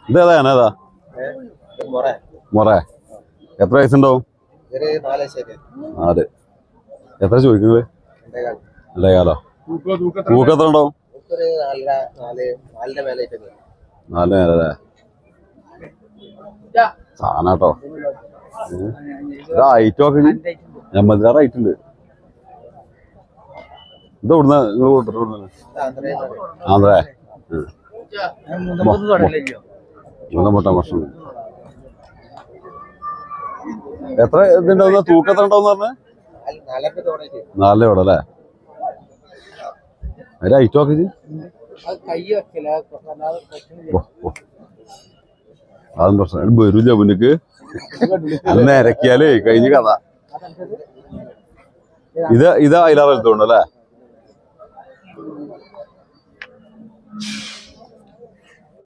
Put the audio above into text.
ഇതേതാ ഏതാ മൊറ എത്ര വയസ്സുണ്ടാവും? 4 എത്ര ചോദിക്കുന്നത്? 2.5 തൂക്കം എത്ര ഉണ്ടാവും? 4 മേലല്ലേ സാധനാട്ടോ. ഹൈറ്റ് നോക്കി 86 ഹൈറ്റ് ഉണ്ട്. ഇത് ഇവിടുന്ന് നിങ്ങൾ കൊടുത്തിട്ട് ആന്ധ്രേ മുട്ട ഭക്ഷണം എത്ര ഇതുണ്ടാവുന്ന തൂക്കം എത്ര ഉണ്ടാവും പറഞ്ഞ? 4 ഇവിടെ അല്ലേ? അതിന്റെ ഹൈറ്റ് നോക്കി അതും പ്രശ്നം വരൂല്ല മുന്നക്ക് അന്ന് ഇരക്കിയാലേ കഴിഞ്ഞ കഥ. ഇത് അയിലാറ് എടുത്തോണ്ടല്ലേ?